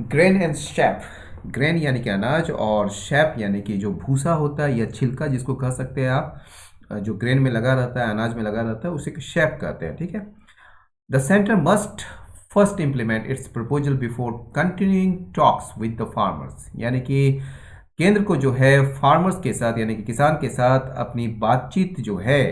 Grain and shape. Grain यानी कि अनाज और शैप यानी कि जो भूसा होता है या छिलका जिसको कह सकते हैं आप, जो ग्रेन में लगा रहता है, अनाज में लगा रहता है, उसे शैप कहते हैं। ठीक है। The centre must first implement it's proposal before continuing talks with the farmers. यानी कि केंद्र को जो है फार्मर्स के साथ यानी कि किसान के साथ अपनी बातचीत जो है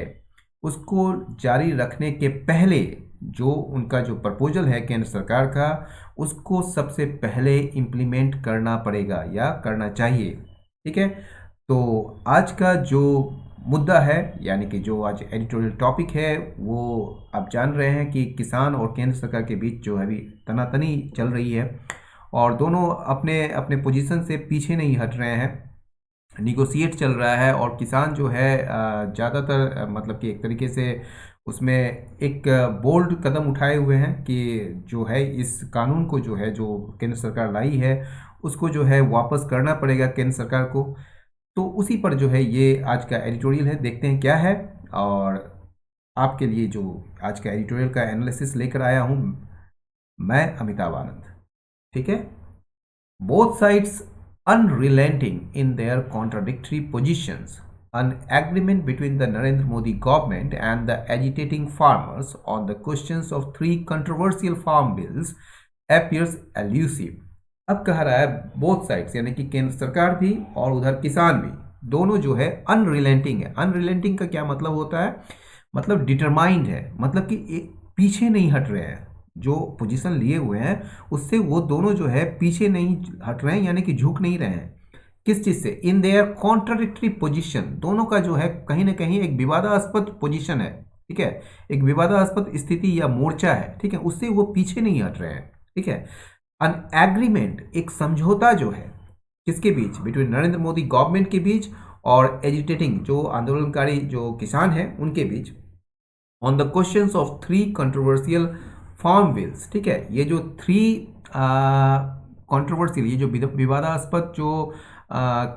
उसको जारी रखने के पहले जो उनका जो प्रपोजल है केंद्र सरकार का, उसको सबसे पहले इम्प्लीमेंट करना पड़ेगा या करना चाहिए। ठीक है। तो आज का जो मुद्दा है यानी कि जो आज एडिटोरियल टॉपिक है वो आप जान रहे हैं कि किसान और केंद्र सरकार के बीच जो है अभी तनातनी चल रही है और दोनों अपने अपने पोजीशन से पीछे नहीं हट रहे हैं। निगोशिएट चल रहा है और किसान जो है ज़्यादातर मतलब कि एक तरीके से उसमें एक बोल्ड कदम उठाए हुए हैं कि जो है इस कानून को जो है जो केंद्र सरकार लाई है उसको जो है वापस करना पड़ेगा केंद्र सरकार को। तो उसी पर जो है ये आज का एडिटोरियल है, देखते हैं क्या है। और आपके लिए जो आज का एडिटोरियल का एनालिसिस लेकर आया हूँ मैं, अमिताभ आनंद। ठीक है। Both sides unrelenting in their contradictory positions. An agreement between the Narendra Modi government and the agitating farmers on the questions of three controversial farm bills appears elusive. अब कह रहा है बोथ साइड्स यानी कि केंद्र सरकार भी और उधर किसान भी, दोनों जो है अनरिलेंटिंग है। अनरिलेंटिंग का क्या मतलब होता है? मतलब डिटरमाइंड है, मतलब कि पीछे नहीं हट रहे हैं, जो पोजीशन लिए हुए हैं उससे वो दोनों जो है पीछे नहीं हट रहे हैं यानी कि झुक नहीं रहे हैं। किस चीज से? इन देयर कॉन्ट्राडिक्टरी पोजीशन, दोनों का जो है कहीं ना कहीं एक विवादास्पद पोजीशन है। ठीक है। एक विवादास्पद स्थिति या मोर्चा है। ठीक है। उससे वो पीछे नहीं हट रहे हैं। ठीक है। अन एग्रीमेंट, एक समझौता जो है किसके बीच? बिटवीन नरेंद्र मोदी गवर्नमेंट के बीच और एजिटेटिंग जो आंदोलनकारी जो किसान हैं उनके बीच, on the questions of three controversial farm bills. ठीक है। ये जो थ्री कंट्रोवर्शियल, ये जो विवादास्पद जो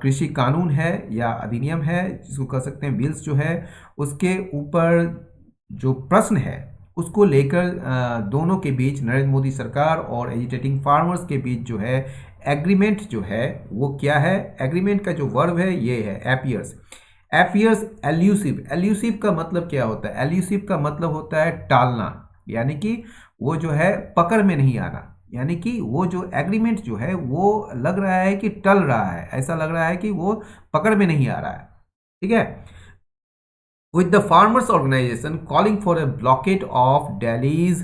कृषि कानून है या अधिनियम है जिसको कह सकते हैं बिल्स जो है, उसके ऊपर जो प्रश्न है उसको लेकर दोनों के बीच, नरेंद्र मोदी सरकार और एजिटेटिंग फार्मर्स के बीच जो है एग्रीमेंट जो है वो क्या है? एग्रीमेंट का जो वर्ब है ये है एपियर्स। Appears elusive. एल्यूसिव का मतलब क्या होता है? एल्यूसिव का मतलब होता है टालना, यानी कि वो जो है पकड़ में नहीं आना, यानी कि वो जो एग्रीमेंट जो है वो लग रहा है कि टल रहा है, ऐसा लग रहा है कि वो पकड़ में नहीं आ रहा है। ठीक है। with the farmers organization calling for a blockade of Delhi's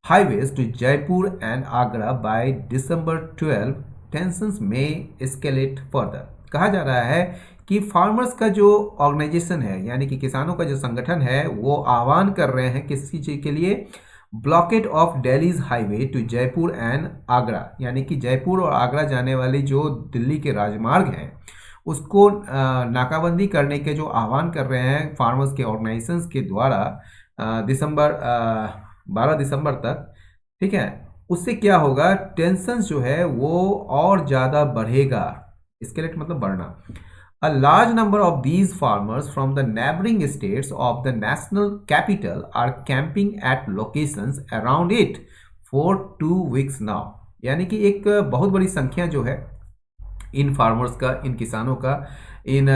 highways to Jaipur and Agra by December 12, tensions may escalate further। कहा जा रहा है कि फार्मर्स का जो ऑर्गेनाइजेशन है यानी कि किसानों का जो संगठन है वो आह्वान कर रहे हैं किसी चीज के लिए? Blockade of Delhi's highway to Jaipur and Agra, यानी कि जयपुर और आगरा जाने वाली जो दिल्ली के राजमार्ग हैं उसको नाकाबंदी करने के जो आह्वान कर रहे हैं फार्मर्स के ऑर्गेनाइजेशंस के द्वारा दिसंबर 12 दिसंबर तक। ठीक है। उससे क्या होगा? टेंशन जो है वो और ज़्यादा बढ़ेगा। स्केलेट मतलब बढ़ना। A large number of these farmers from the neighboring states of the national capital are camping at locations around it for 2 weeks now। यानी कि एक बहुत बड़ी संख्या जो है इन फार्मर्स का, इन किसानों का, इन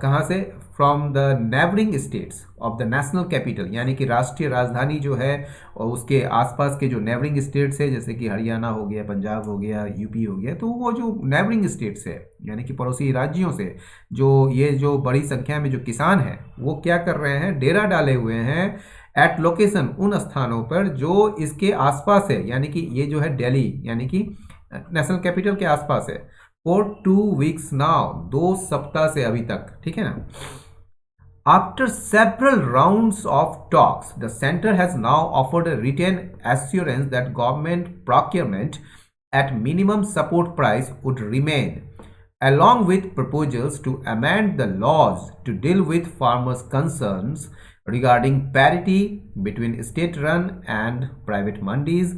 कहाँ से? From the neighbouring states of the national capital, यानी कि राष्ट्रीय राजधानी जो है और उसके आसपास के जो नेबरिंग स्टेट्स है जैसे कि हरियाणा हो गया, पंजाब हो गया, यूपी हो गया, तो वो जो नेबरिंग स्टेट्स है यानी कि पड़ोसी राज्यों से जो ये जो बड़ी संख्या में जो किसान हैं वो क्या कर रहे हैं? डेरा डाले हुए हैं एट लोकेशन, उन स्थानों पर जो इसके आसपास है, यानी कि ये जो है दिल्ली यानी कि नेशनल कैपिटल के आसपास है। फॉर 2 weeks नाउ, 2 सप्ताह से अभी तक। ठीक है ना। After several rounds of talks the centre has now offered a written assurance that government procurement at minimum support price would remain, along with proposals to amend the laws to deal with farmers' concerns regarding parity between state-run and private mandis,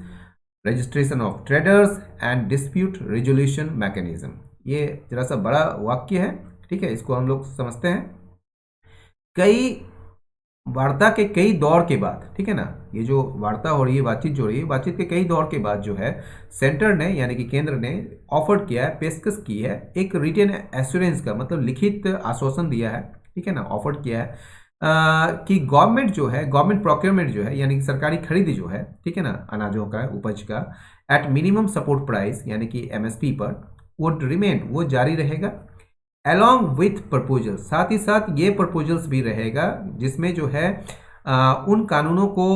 registration of traders and dispute resolution mechanism. ये जरा सा बड़ा वाक्य है। ठीक है। इसको हम लोग समझते हैं। कई वार्ता के कई दौर के बाद, ठीक है ना, ये जो वार्ता हो रही है, बातचीत जो हो रही है, बातचीत के कई दौर के बाद जो है सेंटर ने यानी कि केंद्र ने ऑफर किया है, पेशकश की है एक रिटेन एश्योरेंस का, मतलब लिखित आश्वासन दिया है, ठीक है ना, ऑफर किया है कि गवर्नमेंट जो है, गवर्नमेंट प्रोक्योरमेंट जो है यानी कि सरकारी खरीद जो है, ठीक है ना, अनाजों का, उपज का, एट मिनिमम सपोर्ट प्राइस यानी कि एमएसपी पर वो रिमेन, वो जारी रहेगा अलॉन्ग विथ प्रपोजल, साथ ही साथ ये प्रपोजल्स भी रहेगा जिसमें जो है उन कानूनों को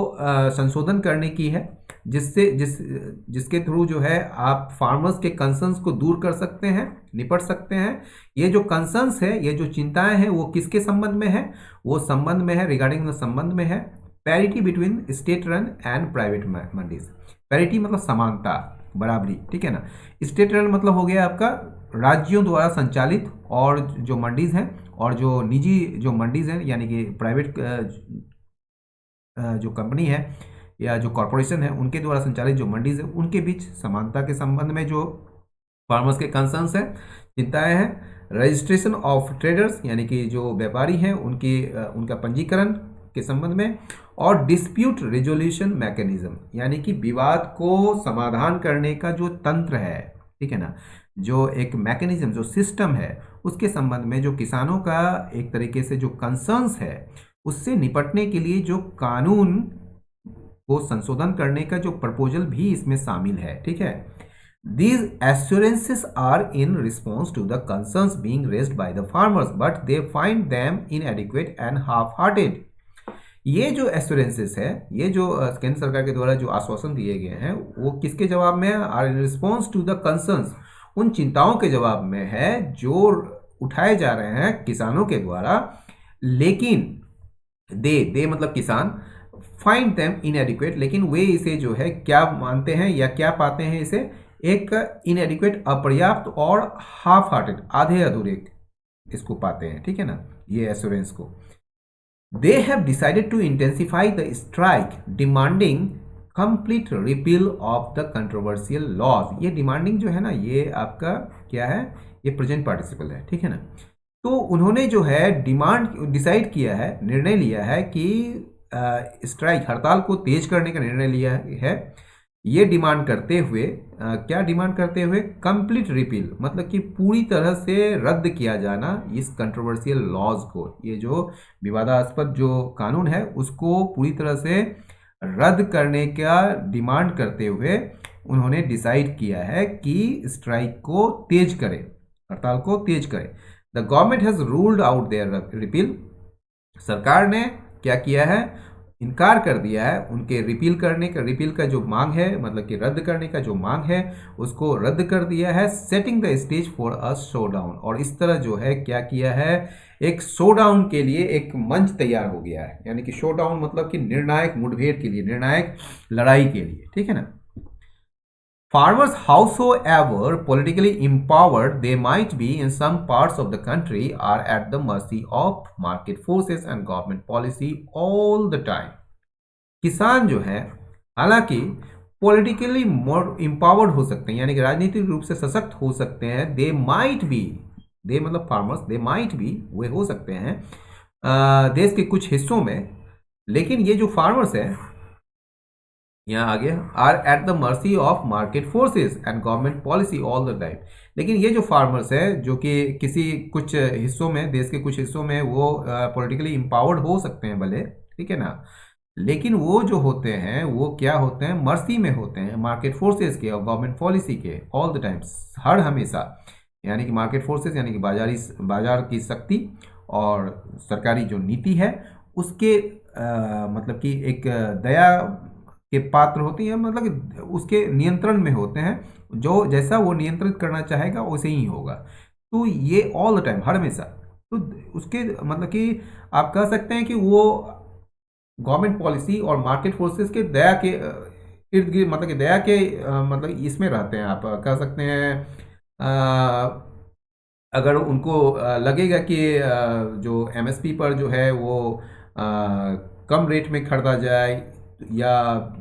संशोधन करने की है जिसके थ्रू जो है आप फार्मर्स के कंसर्न्स को दूर कर सकते हैं, निपट सकते हैं। ये जो कंसर्न्स है, ये जो चिंताएं हैं, वो किसके संबंध में है? वो संबंध में है, रिगार्डिंग द संबंध में है parity between state run and private mandis. Parity मतलब समानता, बराबरी, ठीक है ना। स्टेट रन मतलब हो गया आपका राज्यों द्वारा संचालित और जो मंडीज हैं, और जो निजी जो मंडीज हैं यानी कि प्राइवेट जो कंपनी है या जो कॉरपोरेशन है उनके द्वारा संचालित जो मंडीज है, उनके बीच समानता के संबंध में जो फार्मर्स के कंसर्न्स हैं, चिंताएं हैं। रजिस्ट्रेशन ऑफ ट्रेडर्स यानी कि जो व्यापारी हैं उनका पंजीकरण के संबंध में, और डिस्प्यूट रेजोल्यूशन मैकेनिज्म यानी कि विवाद को समाधान करने का जो तंत्र है, ठीक है ना, जो एक मैकेनिज्म, जो सिस्टम है, उसके संबंध में जो किसानों का एक तरीके से जो कंसर्न्स है उससे निपटने के लिए जो कानून को संशोधन करने का जो प्रपोजल भी इसमें शामिल है, ठीक है। These assurances are in response to the concerns being raised by the farmers, but they find them inadequate and half-hearted. ये जो एश्योरेंसेस है, ये जो केंद्र सरकार के द्वारा जो आश्वासन दिए गए हैं, वो किसके जवाब में है? Are in response to the concerns, उन चिंताओं के जवाब में है जो उठाए जा रहे हैं किसानों के द्वारा, लेकिन दे मतलब किसान, फाइंड देम इनएडिक्वेट, लेकिन वे इसे जो है क्या मानते हैं या क्या पाते हैं, इसे एक इनएडिक्वेट, अपर्याप्त और हाफ हार्टेड, आधे अधूरे इसको पाते हैं, ठीक है ना, ये एश्योरेंस को। They have decided to intensify the strike demanding complete repeal of the controversial laws. ये डिमांडिंग जो है ना, ये आपका क्या है? ये प्रेजेंट पार्टिसिपल है, ठीक है ना। तो उन्होंने जो है डिसाइड किया है, निर्णय लिया है कि स्ट्राइक, हड़ताल को तेज करने का निर्णय लिया है। ये डिमांड करते हुए क्या डिमांड करते हुए? कंप्लीट रिपील मतलब कि पूरी तरह से रद्द किया जाना इस कंट्रोवर्शियल लॉज को, ये जो विवादास्पद जो कानून है उसको पूरी तरह से रद्द करने का डिमांड करते हुए उन्होंने डिसाइड किया है कि स्ट्राइक को तेज करें, हड़ताल को तेज करें। The government has ruled out their repeal, सरकार ने क्या किया है? इनकार कर दिया है उनके रिपील करने का, रिपील का जो मांग है मतलब कि रद्द करने का जो मांग है उसको रद्द कर दिया है। Setting the stage for a showdown, और इस तरह जो है क्या किया है? एक शोडाउन के लिए एक मंच तैयार हो गया है, यानी कि शोडाउन मतलब कि निर्णायक मुठभेड़ के लिए, निर्णायक लड़ाई के लिए, ठीक है ना। Farmers, howsoever politically empowered they might be in some parts of the country, are at the mercy of market forces and government policy all the time. किसान जो है हालांकि पॉलिटिकली मोर एम्पावर्ड हो सकते हैं, यानी कि राजनीतिक रूप से सशक्त हो सकते हैं। दे माइट बी, दे मतलब फार्मर्स, दे माइट बी, वे हो सकते हैं देश के कुछ हिस्सों में, लेकिन ये जो फार्मर्स है यहाँ आ गया, are at the mercy of market forces and government policy all the time. लेकिन ये जो फार्मर्स है जो कि किसी कुछ हिस्सों में, देश के कुछ हिस्सों में वो पॉलिटिकली एम्पावर्ड हो सकते हैं भले, ठीक है ना, लेकिन वो जो होते हैं वो क्या होते हैं? मर्सी में होते हैं मार्केट फोर्सेस के और गवर्नमेंट पॉलिसी के ऑल द टाइम्स, हर हमेशा। यानी कि मार्केट फोर्सेस यानी कि बाजार की शक्ति और सरकारी जो नीति है उसके मतलब कि एक दया के पात्र होती है, मतलब कि उसके नियंत्रण में होते हैं, जो जैसा वो नियंत्रित करना चाहेगा वैसे ही होगा। तो ये ऑल द टाइम, हर हमेशा, तो उसके मतलब कि आप कह सकते हैं कि वो गवर्नमेंट पॉलिसी और मार्केट फोर्सेस के दया के इर्द गिर्द, मतलब कि दया के मतलब इसमें रहते हैं। आप कह सकते हैं अगर उनको लगेगा कि जो एमएसपी पर जो है वो कम रेट में खरीदा जाए या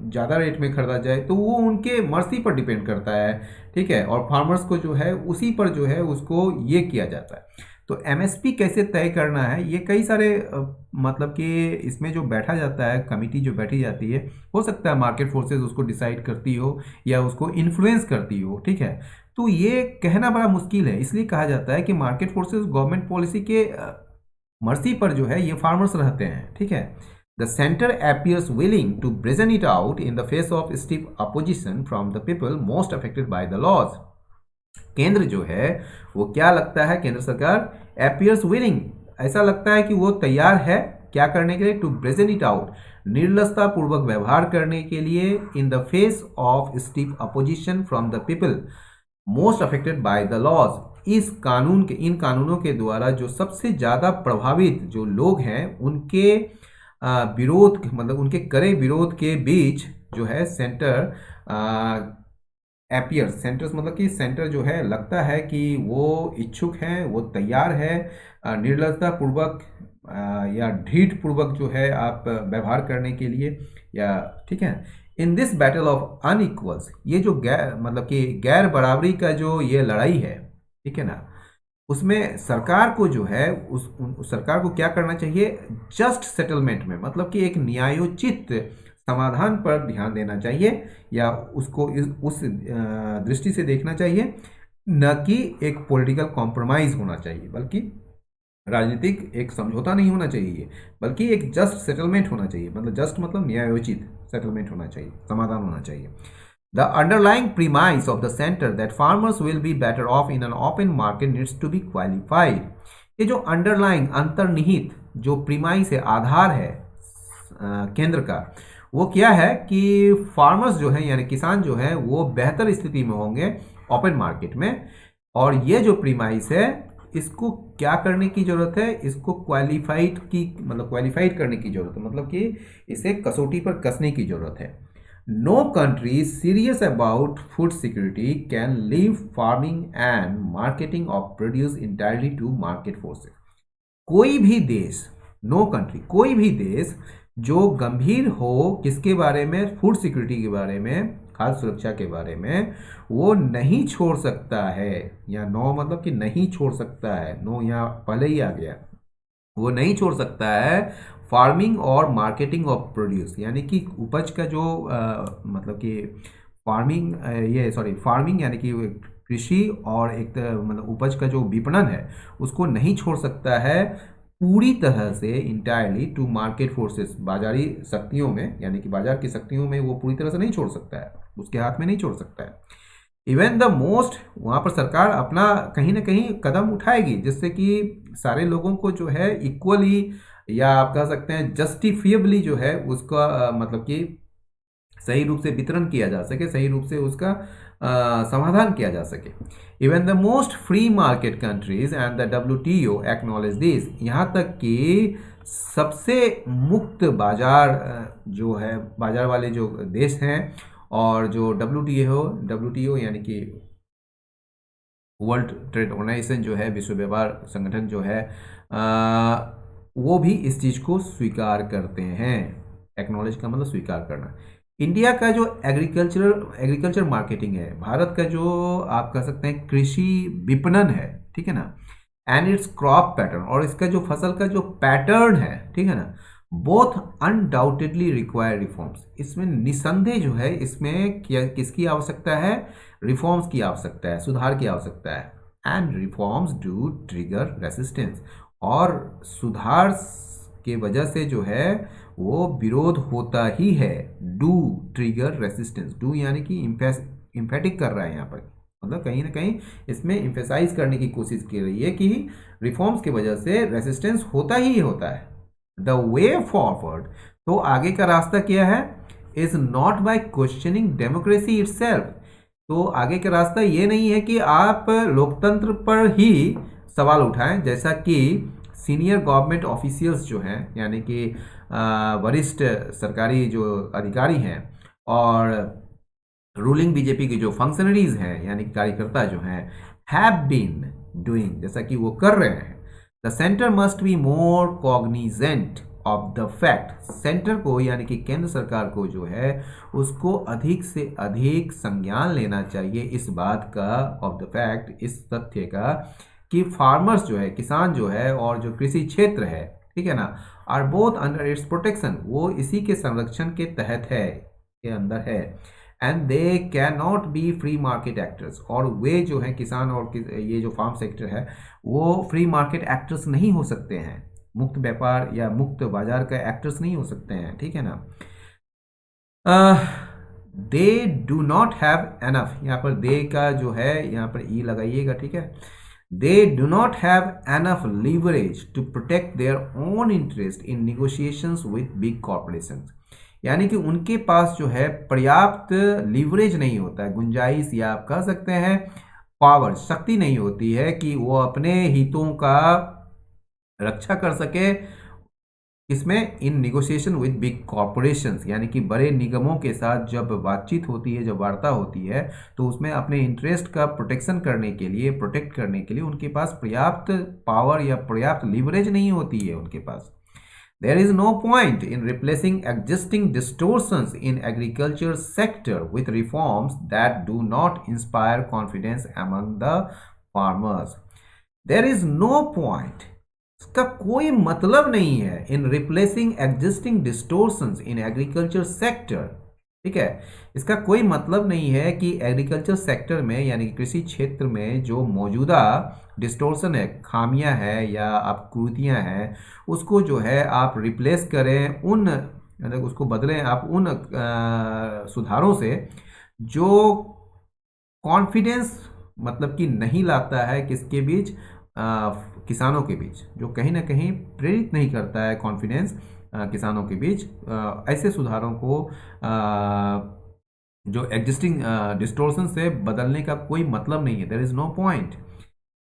ज़्यादा रेट में खरीदा जाए, तो वो उनके मर्जी पर डिपेंड करता है, ठीक है। और फार्मर्स को जो है उसी पर जो है उसको ये किया जाता है। तो एमएसपी कैसे तय करना है, ये कई सारे मतलब कि इसमें जो बैठा जाता है, कमिटी जो बैठी जाती है, हो सकता है मार्केट फोर्सेस उसको डिसाइड करती हो या उसको इन्फ्लुएंस करती हो, ठीक है। तो ये कहना बड़ा मुश्किल है, इसलिए कहा जाता है कि मार्केट फोर्सेस गवर्नमेंट पॉलिसी के मर्जी पर जो है ये फार्मर्स रहते हैं, ठीक है। The centre appears willing to brazen it out in the face of stiff opposition from the people most affected by the laws. केंद्र जो है वो क्या लगता है, केंद्र सरकार appears willing, ऐसा लगता है कि वो तैयार है क्या करने के लिए, टू ब्रेजन इट आउट, निर्लसता पूर्वक व्यवहार करने के लिए, in the face of stiff opposition from the people most affected by the laws. इन कानूनों के द्वारा जो सबसे ज़्यादा प्रभावित जो लोग हैं उनके विरोध, मतलब उनके कड़े विरोध के बीच जो है सेंटर एपियर, सेंटर्स मतलब कि सेंटर जो है लगता है कि वो इच्छुक है, वो तैयार है निर्लजता पूर्वक या ढीठ पूर्वक जो है आप व्यवहार करने के लिए, या ठीक है। इन दिस बैटल ऑफ अनइक्वल्स, ये जो मतलब कि गैर बराबरी का जो ये लड़ाई है, ठीक है ना, उसमें सरकार को जो है उस सरकार को क्या करना चाहिए, जस्ट सेटलमेंट में, मतलब कि एक न्यायोचित समाधान पर ध्यान देना चाहिए, या उसको उस दृष्टि से देखना चाहिए, न कि एक पॉलिटिकल कॉम्प्रोमाइज होना चाहिए, बल्कि राजनीतिक एक समझौता नहीं होना चाहिए, बल्कि एक जस्ट सेटलमेंट होना चाहिए, मतलब जस्ट मतलब न्यायोचित सेटलमेंट होना चाहिए, समाधान होना चाहिए। The underlying premise of the center that farmers will be better off in an open market needs to be qualified. ये जो underlying अंतर्निहित जो प्रीमाइस है, आधार है केंद्र का, वो क्या है कि फार्मर्स जो है यानी किसान जो है वो बेहतर स्थिति में होंगे ओपन मार्केट में। और ये जो प्रीमाइस है इसको क्या करने की जरूरत है, इसको क्वालिफाइड करने की जरूरत है, मतलब कि इसे कसौटी पर कसने की जरूरत है। No country serious about food security can leave farming and marketing of produce entirely to market forces. कोई भी देश, नो कंट्री, कोई भी देश जो गंभीर हो किसके बारे में, फूड सिक्योरिटी के बारे में, खाद्य सुरक्षा के बारे में, वो नहीं छोड़ सकता है, या नो मतलब कि नहीं छोड़ सकता है, नो यहाँ पहले ही आ गया, वो नहीं छोड़ सकता है फार्मिंग और मार्केटिंग ऑफ प्रोड्यूस, यानी कि उपज का जो मतलब कि फार्मिंग यानी कि कृषि और एक मतलब उपज का जो विपणन है उसको नहीं छोड़ सकता है पूरी तरह से इंटायरली टू मार्केट फोर्सेस, बाजारी शक्तियों में, यानी कि बाजार की शक्तियों में वो पूरी तरह से नहीं छोड़ सकता है, उसके हाथ में नहीं छोड़ सकता है। इवन द मोस्ट, वहाँ पर सरकार अपना कहीं ना कहीं कदम उठाएगी जिससे कि सारे लोगों को जो है इक्वली, या आप कह सकते हैं जस्टिफिएबली जो है उसका मतलब कि सही रूप से वितरण किया जा सके, सही रूप से उसका समाधान किया जा सके। Even the most free market countries and the WTO acknowledge this, यहाँ तक कि सबसे मुक्त बाजार जो है, बाजार वाले जो देश हैं और जो WTO यानी कि वर्ल्ड ट्रेड ऑर्गेनाइजेशन जो है, विश्व व्यापार संगठन जो है, वो भी इस चीज़ को स्वीकार करते हैं। एक्नॉलेज का मतलब स्वीकार करना। इंडिया का जो एग्रीकल्चर मार्केटिंग है, भारत का जो आप कह सकते हैं कृषि विपणन है, ठीक है ना, एंड इट्स क्रॉप पैटर्न, और इसका जो फसल का जो पैटर्न है, ठीक है ना, बोथ अनडाउटेडली रिक्वायर रिफॉर्म्स, इसमें निसंदेह जो है इसमें किसकी आवश्यकता है, रिफॉर्म्स की आवश्यकता है, सुधार की आवश्यकता है। And reforms do trigger resistance, और सुधार के वजह से जो है वो विरोध होता ही है। डू ट्रिगर रेसिस्टेंस, डू यानी कि इम्फेटिक कर रहा है यहाँ पर, मतलब कहीं ना कहीं इसमें इम्फेसाइज करने की कोशिश की रही है कि रिफॉर्म्स की वजह से रेसिस्टेंस होता ही होता है। द वे फॉरवर्ड, तो आगे का रास्ता क्या है, is not by questioning democracy itself, तो आगे का रास्ता ये नहीं है कि आप लोकतंत्र पर ही सवाल उठाएं, जैसा कि सीनियर गवर्नमेंट ऑफिशियल्स जो हैं, यानी कि वरिष्ठ सरकारी जो अधिकारी हैं और रूलिंग बीजेपी के जो फंक्शनरीज हैं यानी कार्यकर्ता जो हैं, हैव बीन डूइंग, जैसा कि वो कर रहे हैं। The centre must be more Cognizant of the fact, centre को यानी कि केंद्र सरकार को जो है उसको अधिक से अधिक संज्ञान लेना चाहिए इस बात का, ऑफ द फैक्ट, इस तथ्य का, कि फार्मर्स जो है, किसान जो है और जो कृषि क्षेत्र है, ठीक है ना, are both under its protection, वो इसी के संरक्षण के तहत है, के अंदर है। And they can not be free market actors, और वे जो है किसान और ये जो फार्म सेक्टर है वो फ्री मार्केट एक्टर्स नहीं हो सकते हैं, मुक्त व्यापार या मुक्त बाजार का एक्टर्स नहीं हो सकते हैं, ठीक है ना। दे डू नॉट हैव एनफ, यहाँ पर दे का जो है यहाँ पर ई लगाइएगा, ठीक है। They do not have enough leverage to protect their own interest in negotiations with big corporations, यानी कि उनके पास जो है पर्याप्त लीवरेज नहीं होता है, गुंजाइश या आप कह सकते हैं पावर, शक्ति नहीं होती है कि वो अपने हितों का रक्षा कर सके, इसमें इन निगोशिएशन विद बिग कॉरपोरेशंस, यानी कि बड़े निगमों के साथ जब बातचीत होती है, जब वार्ता होती है, तो उसमें अपने इंटरेस्ट का प्रोटेक्शन करने के लिए, प्रोटेक्ट करने के लिए उनके पास पर्याप्त पावर या पर्याप्त लीवरेज नहीं होती है उनके पास। There is no point in replacing existing distortions in agriculture sector with reforms that do not inspire confidence among the farmers. There is no point, इसका कोई मतलब नहीं है, in replacing existing distortions in agriculture sector, ठीक है। इसका कोई मतलब नहीं है कि एग्रीकल्चर सेक्टर में यानी कि कृषि क्षेत्र में जो मौजूदा डिस्टोर्शन है, खामियां है या आप कुरीतियां हैं, उसको जो है आप रिप्लेस करें उन, मतलब उसको बदलें आप उन सुधारों से जो कॉन्फिडेंस मतलब कि नहीं लाता है किसके बीच, किसानों के बीच, जो कहीं ना कहीं प्रेरित नहीं करता है कॉन्फिडेंस किसानों के बीच। ऐसे सुधारों को जो एग्जिस्टिंग डिस्टोर्शन से बदलने का कोई मतलब नहीं है, there is no point.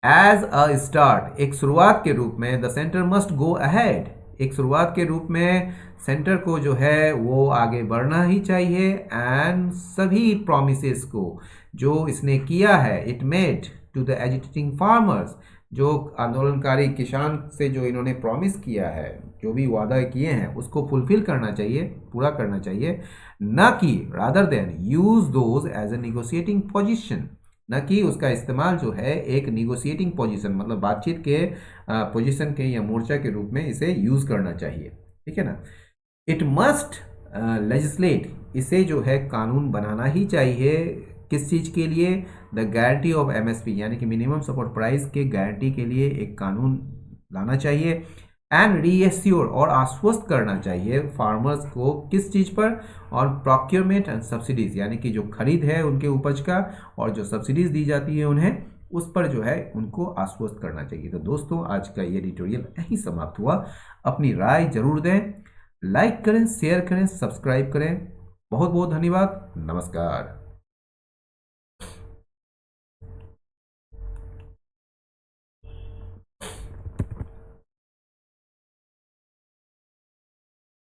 As a start, एक शुरुआत के रूप में, the centre must go ahead, एक शुरुआत के रूप में सेंटर को जो है वो आगे बढ़ना ही चाहिए। एंड सभी प्रोमिसेस को जो इसने किया है, it made to the agitating farmers, जो आंदोलनकारी किसान से जो इन्होंने प्रॉमिस किया है, जो भी वादा किए हैं उसको फुलफिल करना चाहिए, पूरा करना चाहिए, न कि rather than use those as a negotiating position, न कि उसका इस्तेमाल जो है एक निगोशिएटिंग पोजीशन मतलब बातचीत के पोजीशन के या मोर्चा के रूप में इसे यूज करना चाहिए, ठीक है ना। इट मस्ट लेजिस्लेट, इसे जो है कानून बनाना ही चाहिए, किस चीज़ के लिए, द गारंटी ऑफ एमएसपी यानी कि मिनिमम सपोर्ट प्राइस के गारंटी के लिए एक कानून लाना चाहिए। एंड रीएश्योर, और आश्वस्त करना चाहिए फार्मर्स को किस चीज़ पर, और प्रोक्योरमेंट एंड सब्सिडीज, यानी कि जो खरीद है उनके उपज का और जो सब्सिडीज दी जाती है उन्हें, उस पर जो है उनको आश्वस्त करना चाहिए। तो दोस्तों आज का ये एडिटोरियल यहीं समाप्त हुआ। अपनी राय जरूर दें, लाइक करें, शेयर करें, सब्सक्राइब करें। बहुत बहुत धन्यवाद, नमस्कार।